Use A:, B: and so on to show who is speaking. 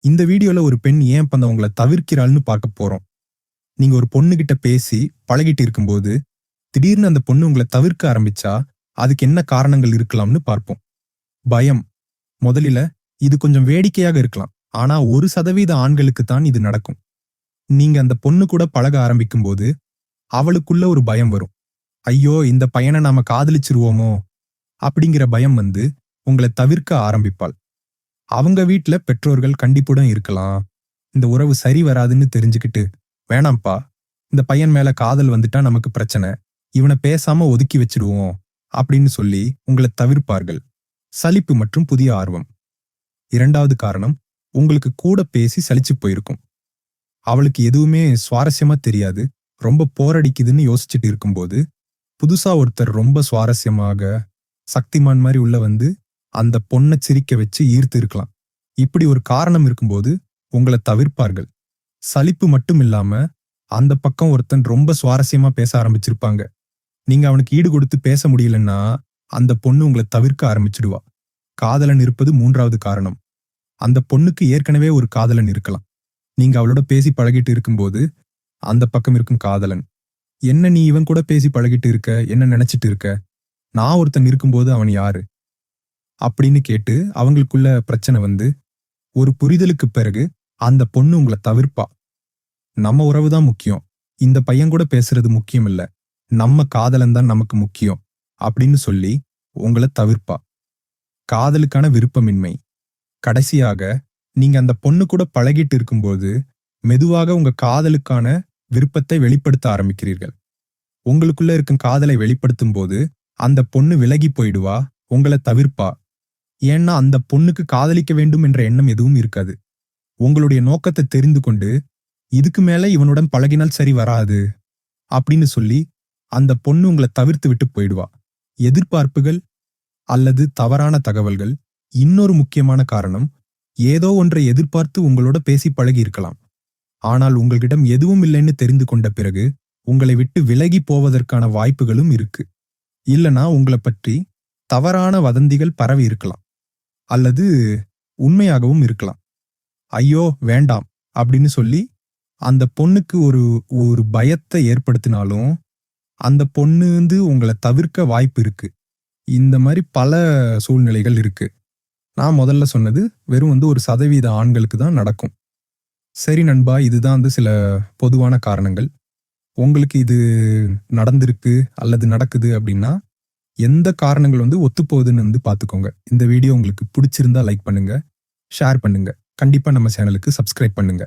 A: இந்த வீடியோல ஒரு பெண் ஏன் இப்ப உங்கள தவிர்க்கிறாள்னு பார்க்க போறோம். நீங்க ஒரு பொண்ணுகிட்ட பேசி பழகிட்டு இருக்கும்போது, திடீர்னு அந்த பொண்ணு உங்கள தவிர்க்க ஆரம்பிச்சா, அதுக்கு என்ன காரணங்கள் இருக்கலாம்னு பார்ப்போம். பயம். முதலில இது கொஞ்சம் வேடிக்கையாக இருக்கலாம். ஆனா 1% ஆண்களுக்கு தான் இது நடக்கும். நீங்க அந்த பொண்ணு கூட பழக ஆரம்பிக்கும்போது, அவளுக்குள்ள ஒரு பயம் வரும். ஐயோ! இந்த பையன நாம காதலிச்சுருவோமோ! அப்படிங்கிற பயம் வந்து உங்கள தவிர்க்க ஆரம்பிப்பாள். அவங்க வீட்ல பெற்றோர்கள் கண்டிப்புடன் இருக்கலாம். இந்த உறவு சரி வராதுன்னு தெரிஞ்சுக்கிட்டு, "வேணாம்ப்பா, இந்த பையன் மேல காதல் வந்துட்டா நமக்கு பிரச்சனை. இவன பேசாம ஒதுக்கி வச்சுடுவோம்." அப்படின்னு சொல்லி உங்கள தவிர்ப்பார்கள். சலிப்பு மற்றும் புதிய ஆர்வம். 2வது காரணம், உங்களுக்கு கூட பேசி சலிச்சுப் போயிருக்கும். அவளுக்கு எதுவுமே சுவாரஸ்யமா தெரியாது. ரொம்ப போர் அடிக்குதுன்னு யோசிச்சுட்டு இருக்கும்போது, புதுசா ஒருத்தர் ரொம்ப சுவாரஸ்யமாக, சக்திமான் மாரி உள்ள வந்து அந்த பொண்ண சிரிக்க வச்சு ஈர்த்து இருக்கலாம். இப்படி ஒரு காரணம் இருக்கும்போது உங்கள தவிர்ப்பார்கள். சலிப்பு மட்டும் இல்லாம, அந்த பக்கம் ஒருத்தன் ரொம்ப சுவாரஸ்யமா பேச ஆரம்பிச்சிருப்பாங்க. நீங்க அவனுக்கு ஈடு கொடுத்து பேச முடியலன்னா, அந்த பொண்ணு உங்கள தவிர்க்க ஆரம்பிச்சுடுவா. காதலன் இருப்பது 3வது காரணம். அந்த பொண்ணுக்கு ஏற்கனவே ஒரு காதலன் இருக்கலாம். நீங்க அவளோட பேசி பழகிட்டு இருக்கும்போது, அந்த பக்கம் இருக்கும் காதலன், "என்ன நீ இவன் கூட பேசி பழகிட்டு இருக்க? என்ன நினைச்சிட்டு இருக்க? நான் ஒருத்தன் இருக்கும்போது அவன் யாரு?" அப்படின்னு கேட்டு அவங்களுக்குள்ள பிரச்சனை வந்து, ஒரு புரிதலுக்கு பிறகு அந்த பொண்ணு உங்கள தவிர்ப்பா. நம்ம உறவு தான் முக்கியம். இந்த பையன் கூட பேசுறது முக்கியம் இல்ல. நம்ம காதலன் தான் நமக்கு முக்கியம் அப்படின்னு சொல்லி உங்கள தவிர்ப்பா. காதலுக்கான விருப்பமின்மை. கடைசியாக நீங்க அந்த பொண்ணு கூட பழகிட்டு இருக்கும்போது, மெதுவாக உங்க காதலுக்கான விருப்பத்தை வெளிப்படுத்த ஆரம்பிக்கிறீர்கள். உங்களுக்குள்ள இருக்கும் காதலை வெளிப்படுத்தும்போது, அந்த பொண்ணு விலகி போயிடுவா, உங்கள தவிர்ப்பா. ஏன்னா அந்த பொண்ணுக்கு காதலிக்க வேண்டும் என்ற எண்ணம் எதுவும் இருக்காது. உங்களுடைய நோக்கத்தை தெரிந்து கொண்டு, இதுக்கு மேல இவனுடன் பழகினால் சரி வராது அப்படின்னு சொல்லி அந்த பொண்ணு உங்கள தவிர்த்து விட்டு போயிடுவா. எதிர்பார்ப்புகள் அல்லது தவறான தகவல்கள். இன்னொரு முக்கியமான காரணம், ஏதோ ஒன்றை எதிர்பார்த்து உங்களோட பேசி பழகி இருக்கலாம். ஆனால் உங்களிடம் எதுவும் இல்லைன்னு தெரிந்து கொண்ட பிறகு உங்களை விட்டு விலகி போவதற்கான வாய்ப்புகளும் இருக்கு. இல்லனா உங்கள பற்றி தவறான வதந்திகள் பரவி இருக்கலாம். அல்லது உண்மையாகவும் இருக்கலாம். ஐயோ வேண்டாம் அப்படின்னு சொல்லி அந்த பொண்ணுக்கு ஒரு ஒரு பயத்தை ஏற்படுத்தினாலும், அந்த பொண்ணு வந்து உங்கள தவிர்க்க வாய்ப்பு இருக்கு. இந்த மாரி பல சூழ்நிலைகள் இருக்கு. நான் முதல்ல சொன்னது வெறும் வந்து 1% ஆண்களுக்கு தான் நடக்கும். சரி நண்பா, இதுதான் வந்து சில பொதுவான காரணங்கள். உங்களுக்கு இது நடந்திருக்கு அல்லது நடக்குது அப்படின்னா, எந்த காரணங்கள் வந்து ஒத்துப்போகுதுன்னு வந்து பார்த்துக்கோங்க. இந்த வீடியோ உங்களுக்கு பிடிச்சிருந்தா லைக் பண்ணுங்க, ஷேர் பண்ணுங்க. கண்டிப்பா நம்ம சேனலுக்கு சப்ஸ்கிரைப் பண்ணுங்க.